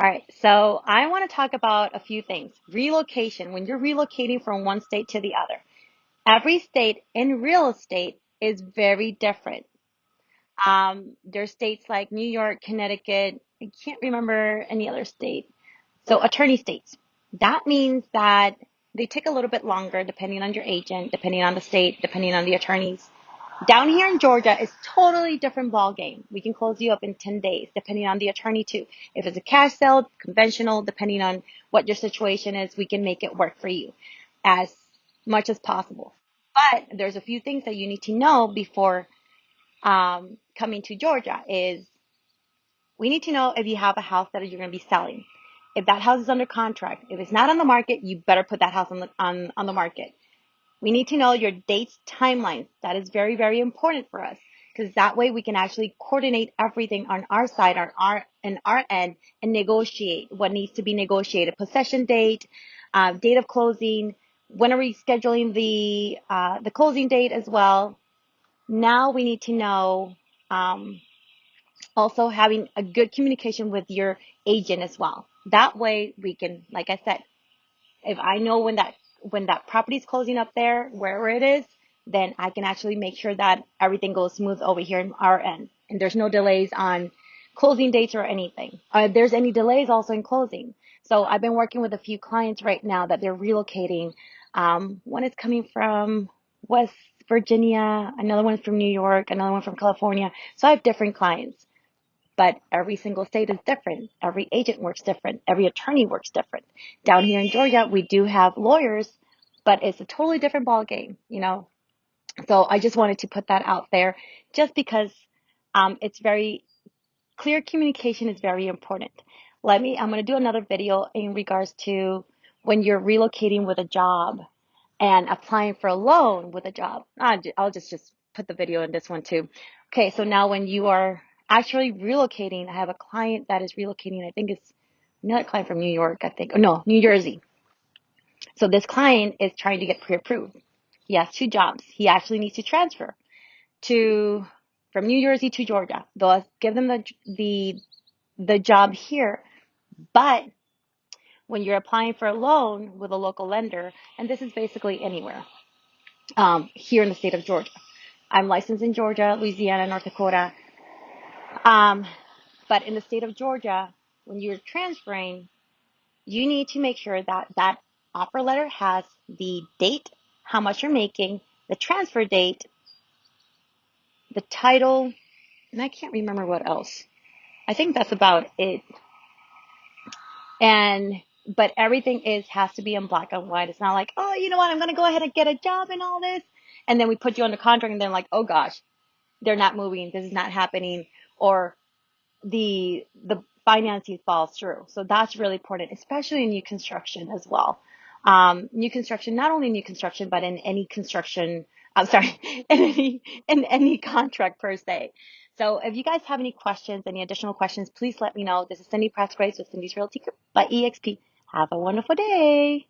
All right, so I want to talk about a few things. Relocation, when you're relocating from one state to the other. Every state in real estate is very different. There's states like New York, Connecticut, I can't remember any other state. So attorney states. That means that they take a little bit longer depending on your agent, depending on the state, depending on the attorneys. Down here in Georgia, it's totally different ball game. We can close you up in 10 days, depending on the attorney too. If it's a cash sale, conventional, depending on what your situation is, we can make it work for you as much as possible. But there's a few things that you need to know before coming to Georgia is we need to know if you have a house that you're going to be selling. If that house is under contract, if it's not on the market, you better put that house on the market. We need to know your dates, timelines. That is very, very important for us because that way we can actually coordinate everything on our side, on our end, and negotiate what needs to be negotiated. Possession date, date of closing. When are we scheduling the closing date as well? Now we need to know also having a good communication with your agent as well. That way we can, like I said, if I know when that property is closing up there, wherever it is, then I can actually make sure that everything goes smooth over here on our end. And there's no delays on closing dates or anything. If there's any delays also in closing. So I've been working with a few clients right now that they're relocating. One is coming from West Virginia, another one from New York, another one from California. So I have different clients. But every single state is different. Every agent works different. Every attorney works different. Down here in Georgia, we do have lawyers, but it's a totally different ball game. So I just wanted to put that out there just because it's very clear communication is very important. I'm going to do another video in regards to when you're relocating with a job and applying for a loan with a job. I'll just put the video in this one too. Okay, so now when you are actually relocating, I have a client that is relocating. I think it's another client from New York, I think. Oh, no, New Jersey. So this client is trying to get pre-approved. He has two jobs. He actually needs to transfer to from New Jersey to Georgia. They'll give them the job here, but when you're applying for a loan with a local lender, and this is basically anywhere here in the state of Georgia. I'm licensed in Georgia, Louisiana, North Dakota. Um, but in the state of Georgia, when you're transferring, you need to make sure that that offer letter has the date, how much you're making, the transfer date, the title, and I can't remember what else. I think that's about it. And but everything has to be in black and white. It's not like, oh, you know what, I'm gonna go ahead and get a job and all this, and then we put you under contract, and then like, oh gosh, they're not moving, this is not happening, or the financing falls through. So that's really important, especially in new construction as well. New construction, not only new construction, but in any construction. I'm sorry, in any contract per se. So if you guys have any questions, any additional questions, please let me know. This is Cindy Presgraves with Cindy's Realty Group by EXP. Have a wonderful day.